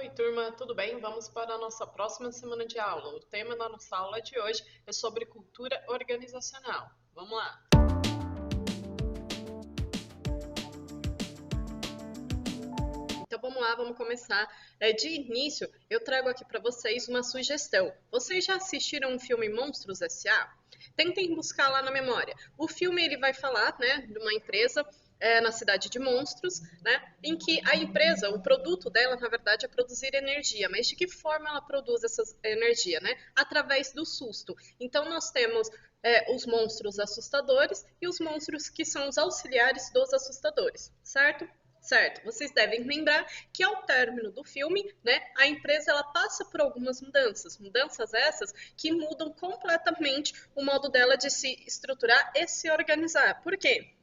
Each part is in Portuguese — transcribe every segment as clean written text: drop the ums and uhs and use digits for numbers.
Oi, turma, tudo bem? Vamos para a nossa próxima semana de aula. O tema da nossa aula de hoje é sobre cultura organizacional. Vamos lá! Então vamos lá, vamos começar. De início, eu trago aqui para vocês uma sugestão. Vocês já assistiram o filme Monstros S.A.? Tentem buscar lá na memória. O filme ele vai falar, né, de uma empresa na cidade de Monstros, né, em que a empresa, o produto dela, na verdade, é produzir energia. Mas de que forma ela produz essa energia, né? Através do susto. Então nós temos os monstros assustadores e os monstros que são os auxiliares dos assustadores, certo? Certo, vocês devem lembrar que ao término do filme, né, a empresa ela passa por algumas mudanças, mudanças essas que mudam completamente o modo dela de se estruturar e se organizar. Por quê?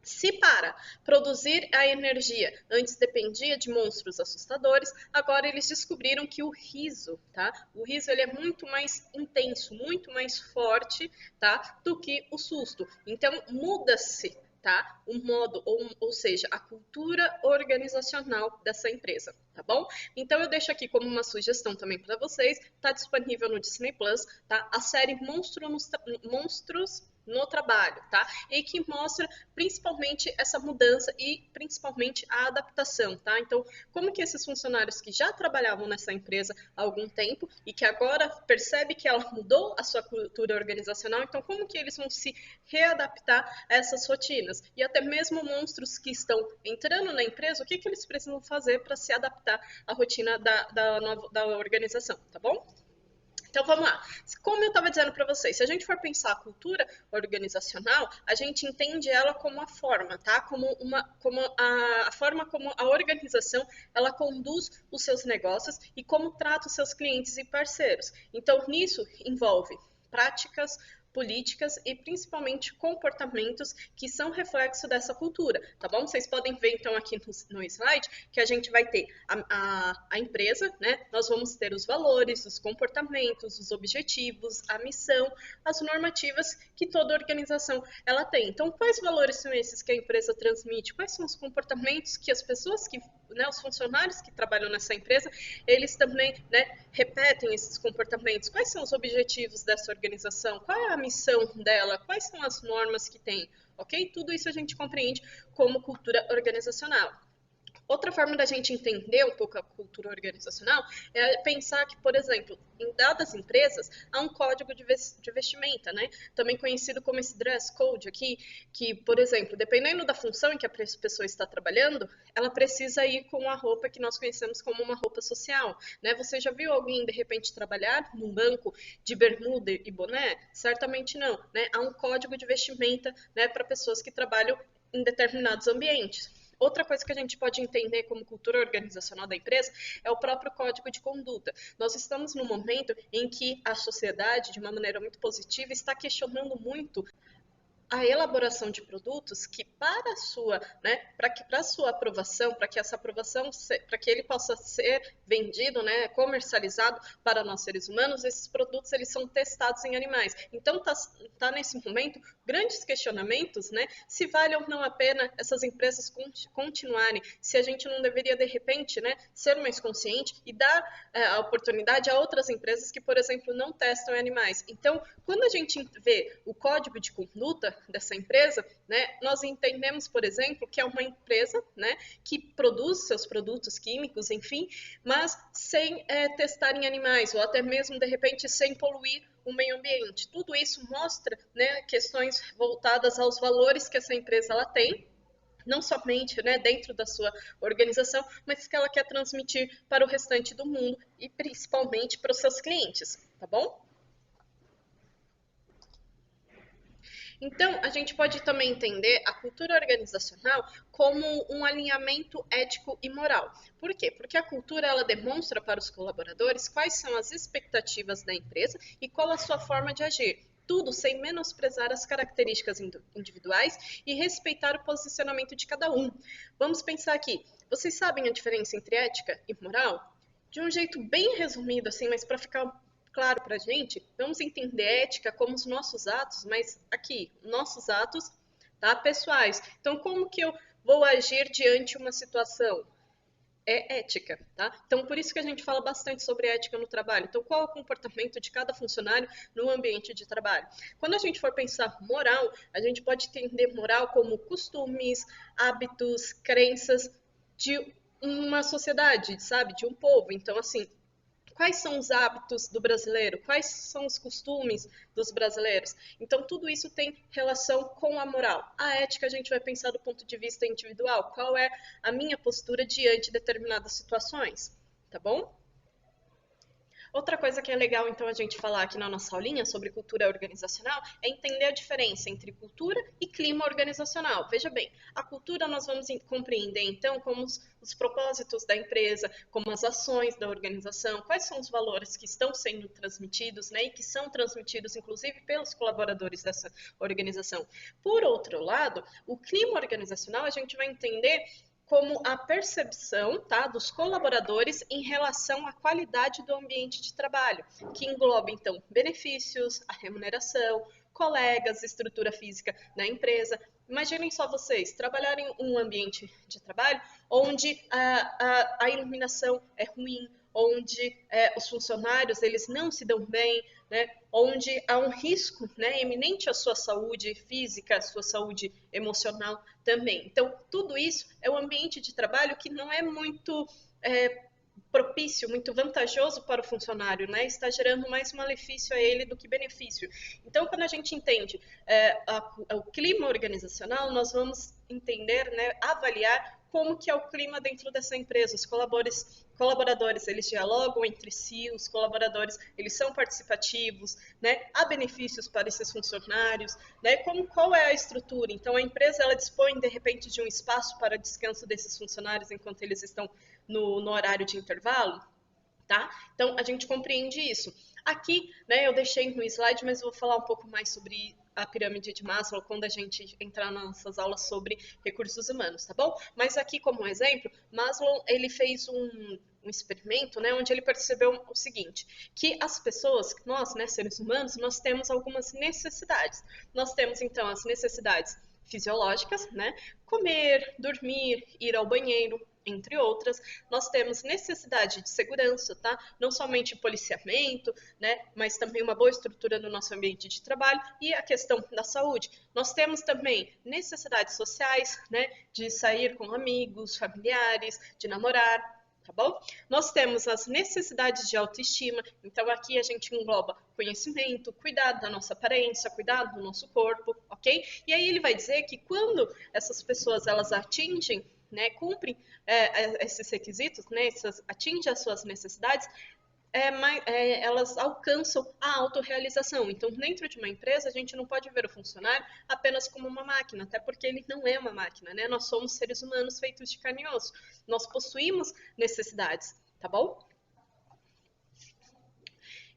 Se para produzir a energia antes dependia de monstros assustadores, agora eles descobriram que o riso, tá? O riso ele é muito mais intenso, muito mais forte, tá? Do que o susto. Então muda-se, tá? O modo, ou seja, a cultura organizacional dessa empresa, tá bom? Então eu deixo aqui como uma sugestão também para vocês, tá disponível no Disney Plus, tá? A série Monstros no trabalho, tá? E que mostra principalmente essa mudança e principalmente a adaptação, tá? Então, como que esses funcionários que já trabalhavam nessa empresa há algum tempo e que agora percebe que ela mudou a sua cultura organizacional, então como que eles vão se readaptar a essas rotinas? E até mesmo monstros que estão entrando na empresa, o que que eles precisam fazer para se adaptar à rotina da organização, tá bom? Então vamos lá. Como eu estava dizendo para vocês, se a gente for pensar a cultura organizacional, a gente entende ela como a forma, tá? Como a forma como a organização ela conduz os seus negócios e como trata os seus clientes e parceiros. Então nisso envolve práticas, políticas e principalmente comportamentos que são reflexo dessa cultura, tá bom? Vocês podem ver então aqui no slide que a gente vai ter a empresa, né? Nós vamos ter os valores, os comportamentos, os objetivos, a missão, as normativas que toda organização ela tem. Então, quais valores são esses que a empresa transmite? Quais são os comportamentos que as pessoas que, né, os funcionários que trabalham nessa empresa, eles também, né, repetem esses comportamentos? Quais são os objetivos dessa organização? Qual é a missão dela? Quais são as normas que tem? Ok? Tudo isso a gente compreende como cultura organizacional. Outra forma da gente entender um pouco a cultura organizacional é pensar que, por exemplo, em dadas empresas, há um código de vestimenta, né? Também conhecido como esse dress code aqui, que, por exemplo, dependendo da função em que a pessoa está trabalhando, ela precisa ir com a roupa que nós conhecemos como uma roupa social, né? Você já viu alguém, de repente, trabalhar num banco de bermuda e boné? Certamente não, né? Há um código de vestimenta, né, para pessoas que trabalham em determinados ambientes. Outra coisa que a gente pode entender como cultura organizacional da empresa é o próprio código de conduta. Nós estamos num momento em que a sociedade, de uma maneira muito positiva, está questionando muito a elaboração de produtos que para a sua, né, para sua aprovação, para que essa aprovação, para que ele possa ser vendido, né, comercializado para nós seres humanos, esses produtos eles são testados em animais. Então tá nesse momento grandes questionamentos, né, se vale ou não a pena essas empresas continuarem, se a gente não deveria de repente, né, ser mais consciente e dar a oportunidade a outras empresas que, por exemplo, não testam em animais. Então, quando a gente vê o código de conduta dessa empresa, né, nós entendemos, por exemplo, que é uma empresa, né, que produz seus produtos químicos, enfim, mas sem testar em animais, ou até mesmo, de repente, sem poluir o meio ambiente. Tudo isso mostra, né, questões voltadas aos valores que essa empresa ela tem, não somente, né, dentro da sua organização, mas que ela quer transmitir para o restante do mundo e principalmente para os seus clientes, tá bom? Então, a gente pode também entender a cultura organizacional como um alinhamento ético e moral. Por quê? Porque a cultura ela demonstra para os colaboradores quais são as expectativas da empresa e qual a sua forma de agir. Tudo sem menosprezar as características individuais e respeitar o posicionamento de cada um. Vamos pensar aqui. Vocês sabem a diferença entre ética e moral? De um jeito bem resumido, assim, mas para ficar claro para a gente, vamos entender ética como os nossos atos, mas aqui, nossos atos, tá, pessoais. Então, como que eu vou agir diante uma situação? é ética, tá? Então, por isso que a gente fala bastante sobre ética no trabalho. Então, qual é o comportamento de cada funcionário no ambiente de trabalho? Quando a gente for pensar moral, a gente pode entender moral como costumes, hábitos, crenças de uma sociedade, sabe? De um povo. Então, assim, quais são os hábitos do brasileiro, quais são os costumes dos brasileiros. Então, tudo isso tem relação com a moral. A ética a gente vai pensar do ponto de vista individual, qual é a minha postura diante de determinadas situações, tá bom? Outra coisa que é legal, então, a gente falar aqui na nossa aulinha sobre cultura organizacional é entender a diferença entre cultura e clima organizacional. Veja bem, a cultura nós vamos compreender, então, como os propósitos da empresa, como as ações da organização, quais são os valores que estão sendo transmitidos, né, e que são transmitidos, inclusive, pelos colaboradores dessa organização. Por outro lado, o clima organizacional a gente vai entender como a percepção, tá, dos colaboradores em relação à qualidade do ambiente de trabalho, que engloba, então, benefícios, a remuneração, colegas, estrutura física da empresa. Imaginem só vocês trabalharem em um ambiente de trabalho onde a iluminação é ruim, onde os funcionários eles não se dão bem, né, onde há um risco, né, eminente à sua saúde física, à sua saúde emocional também. Então, tudo isso é um ambiente de trabalho que não é muito propício, muito vantajoso para o funcionário, né? Está gerando mais malefício a ele do que benefício. Então, quando a gente entende o clima organizacional, nós vamos entender, né, avaliar como que é o clima dentro dessa empresa. Os colaboradores, eles dialogam entre si, os colaboradores, eles são participativos, né? Há benefícios para esses funcionários, né? Qual é a estrutura? Então, a empresa, ela dispõe, de repente, de um espaço para descanso desses funcionários enquanto eles estão no horário de intervalo, tá? Então, a gente compreende isso. Aqui, né, eu deixei no slide, mas eu vou falar um pouco mais sobre a pirâmide de Maslow quando a gente entrar nas nossas aulas sobre recursos humanos, tá bom? Mas aqui, como exemplo, Maslow, ele fez um experimento, né, onde ele percebeu o seguinte, que as pessoas, nós, né, seres humanos, nós temos algumas necessidades. Nós temos, então, as necessidades fisiológicas, né, comer, dormir, ir ao banheiro, entre outras. Nós temos necessidade de segurança, tá? Não somente policiamento, né? Mas também uma boa estrutura no nosso ambiente de trabalho e a questão da saúde. Nós temos também necessidades sociais, né? De sair com amigos, familiares, de namorar, tá bom? Nós temos as necessidades de autoestima, então aqui a gente engloba conhecimento, cuidado da nossa aparência, cuidado do nosso corpo, ok? E aí ele vai dizer que quando essas pessoas elas atingem, né, cumprem esses requisitos, né, atingem as suas necessidades, elas alcançam a autorrealização. Então, dentro de uma empresa, a gente não pode ver o funcionário apenas como uma máquina, até porque ele não é uma máquina, né? Nós somos seres humanos feitos de carne e osso. Nós possuímos necessidades, tá bom?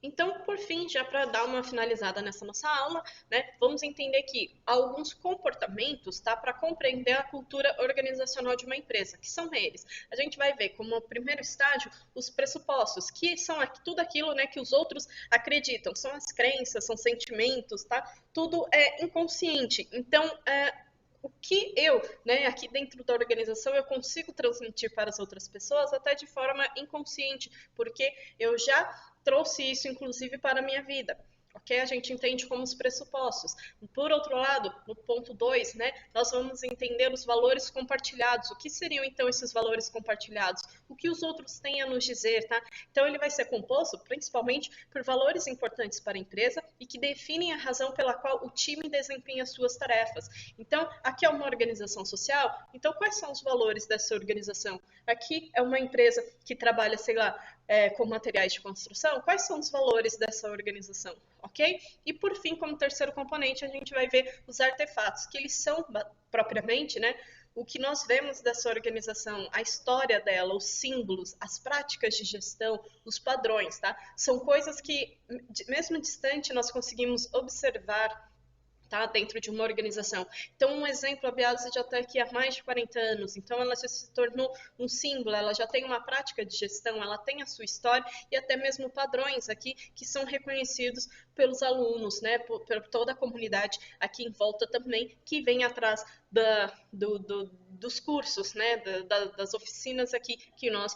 Então, por fim, já para dar uma finalizada nessa nossa aula, né, vamos entender aqui alguns comportamentos, tá, para compreender a cultura organizacional de uma empresa, que são eles. A gente vai ver como primeiro estágio os pressupostos, que são tudo aquilo, né, que os outros acreditam, são as crenças, são sentimentos, tá? Tudo é inconsciente. Então, o que eu, né, aqui dentro da organização, eu consigo transmitir para as outras pessoas até de forma inconsciente, porque eu já trouxe isso, inclusive, para a minha vida. Ok? A gente entende como os pressupostos. Por outro lado, no ponto 2, né, nós vamos entender os valores compartilhados. O que seriam, então, esses valores compartilhados? O que os outros têm a nos dizer, tá? Então, ele vai ser composto, principalmente, por valores importantes para a empresa e que definem a razão pela qual o time desempenha suas tarefas. Então, aqui é uma organização social. Então, quais são os valores dessa organização? Aqui é uma empresa que trabalha, sei lá, com materiais de construção. Quais são os valores dessa organização? Ok? E por fim, como terceiro componente, a gente vai ver os artefatos, que eles são propriamente, né, o que nós vemos dessa organização, a história dela, os símbolos, as práticas de gestão, os padrões, tá? São coisas que, mesmo distante, nós conseguimos observar, tá, dentro de uma organização. Então, um exemplo, a Biase já está aqui há mais de 40 anos, então ela já se tornou um símbolo, ela já tem uma prática de gestão, ela tem a sua história e até mesmo padrões aqui que são reconhecidos pelos alunos, né, por toda a comunidade aqui em volta também, que vem atrás dos cursos, né, das oficinas aqui que nós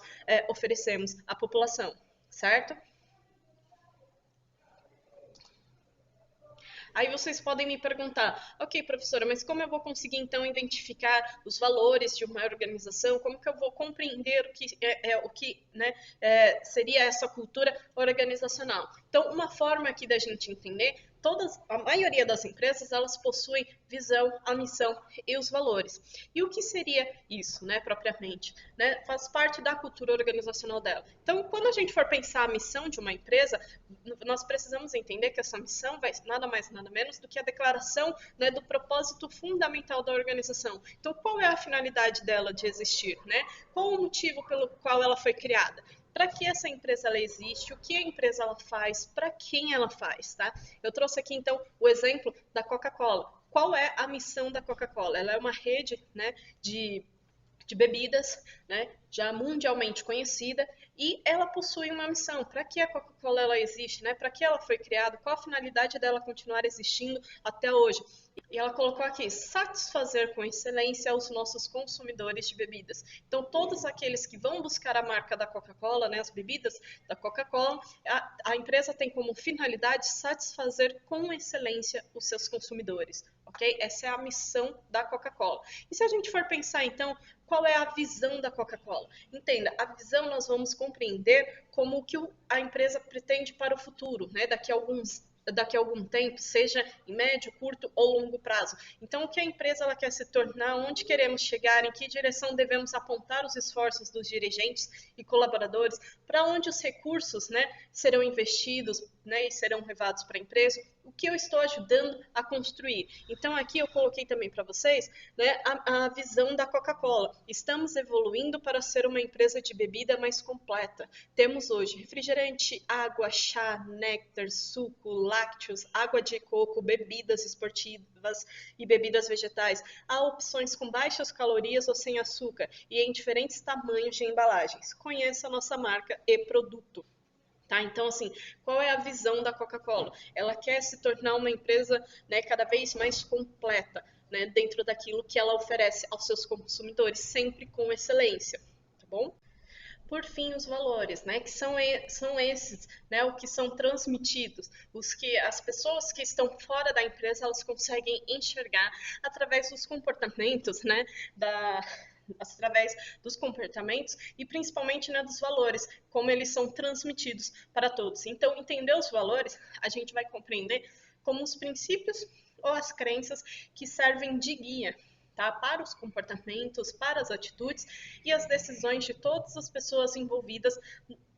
oferecemos à população, certo? Aí vocês podem me perguntar, ok, professora, mas como eu vou conseguir então identificar os valores de uma organização? Como que eu vou compreender o que né, seria essa cultura organizacional? Então, uma forma aqui da gente entender, a maioria das empresas, elas possuem visão, a missão e os valores. E o que seria isso, né, propriamente? Né? Faz parte da cultura organizacional dela. Então, quando a gente for pensar a missão de uma empresa, nós precisamos entender que essa missão vai nada mais nada menos do que a declaração, né, do propósito fundamental da organização. Então, qual é a finalidade dela de existir, né? Qual o motivo pelo qual ela foi criada? Para que essa empresa ela existe, o que a empresa ela faz, para quem ela faz, tá? Eu trouxe aqui então o exemplo da Coca-Cola. Qual é a missão da Coca-Cola? Ela é uma rede, né, de bebidas, né, já mundialmente conhecida, e ela possui uma missão. Para que a Coca-Cola ela existe, né? Para que ela foi criada? Qual a finalidade dela continuar existindo até hoje? E ela colocou aqui, satisfazer com excelência os nossos consumidores de bebidas. Então, todos aqueles que vão buscar a marca da Coca-Cola, né, as bebidas da Coca-Cola, a empresa tem como finalidade satisfazer com excelência os seus consumidores. Ok? Essa é a missão da Coca-Cola. E se a gente for pensar, então, qual é a visão da Coca-Cola? Entenda, a visão nós vamos compreender como o que a empresa pretende para o futuro, né? Daqui a algum tempo, seja em médio, curto ou longo prazo. Então, o que a empresa ela quer se tornar, onde queremos chegar, em que direção devemos apontar os esforços dos dirigentes e colaboradores, para onde os recursos, né, serão investidos, né, e serão levados para a empresa, o que eu estou ajudando a construir. Então, aqui eu coloquei também para vocês, né, a visão da Coca-Cola. Estamos evoluindo para ser uma empresa de bebida mais completa. Temos hoje refrigerante, água, chá, néctar, suco, lácteos, água de coco, bebidas esportivas e bebidas vegetais. Há opções com baixas calorias ou sem açúcar e em diferentes tamanhos de embalagens. Conheça a nossa marca e produto. Tá? Então, assim, qual é a visão da Coca-Cola? Ela quer se tornar uma empresa, né, cada vez mais completa, né, dentro daquilo que ela oferece aos seus consumidores, sempre com excelência, tá bom? Por fim, os valores, né, que são esses, né, o que são transmitidos, os que as pessoas que estão fora da empresa, elas conseguem enxergar através dos comportamentos, né, através dos comportamentos e principalmente, né, dos valores, como eles são transmitidos para todos. Então, entender os valores, a gente vai compreender como os princípios ou as crenças que servem de guia, tá, para os comportamentos, para as atitudes e as decisões de todas as pessoas envolvidas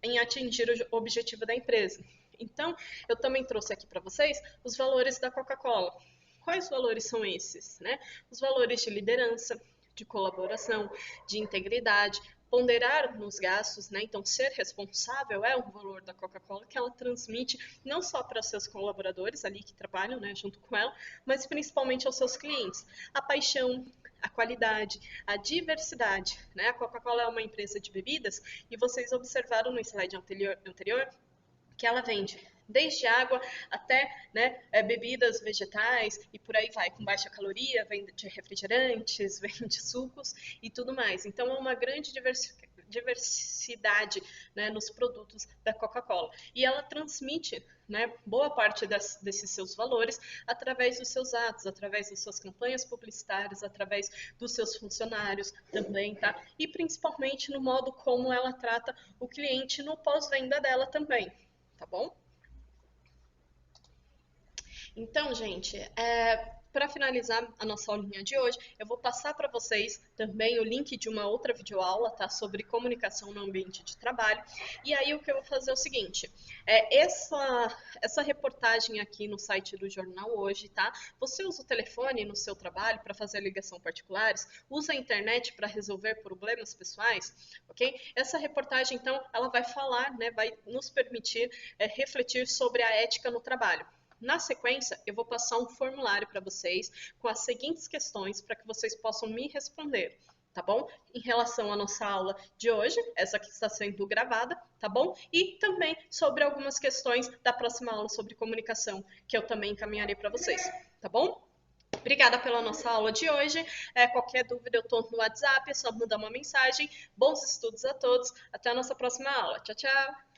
em atingir o objetivo da empresa. Então, eu também trouxe aqui para vocês os valores da Coca-Cola. Quais valores são esses, né? Os valores de liderança, de colaboração, de integridade, ponderar nos gastos, né? Então, ser responsável é um valor da Coca-Cola que ela transmite não só para seus colaboradores ali que trabalham, né, junto com ela, mas principalmente aos seus clientes. A paixão, a qualidade, a diversidade, né? A Coca-Cola é uma empresa de bebidas e vocês observaram no slide anterior que ela vende desde água até, né, bebidas vegetais e por aí vai, com baixa caloria, vende refrigerantes, vende sucos e tudo mais. Então, é uma grande diversidade, né, nos produtos da Coca-Cola. E ela transmite, né, boa parte desses seus valores através dos seus atos, através das suas campanhas publicitárias, através dos seus funcionários também, tá? E principalmente no modo como ela trata o cliente no pós-venda dela também, tá bom? Então, gente, para finalizar a nossa aulinha de hoje, eu vou passar para vocês também o link de uma outra videoaula, tá? Sobre comunicação no ambiente de trabalho. E aí o que eu vou fazer é o seguinte, essa reportagem aqui no site do jornal hoje, tá? Você usa o telefone no seu trabalho para fazer ligação particulares, usa a internet para resolver problemas pessoais, ok? Essa reportagem, então, ela vai falar, né? Vai nos permitir refletir sobre a ética no trabalho. Na sequência, eu vou passar um formulário para vocês com as seguintes questões para que vocês possam me responder, tá bom? Em relação à nossa aula de hoje, essa que está sendo gravada, tá bom? E também sobre algumas questões da próxima aula sobre comunicação, que eu também encaminharei para vocês, tá bom? Obrigada pela nossa aula de hoje. Qualquer dúvida eu estou no WhatsApp, é só mandar uma mensagem. Bons estudos a todos. Até a nossa próxima aula. Tchau, tchau!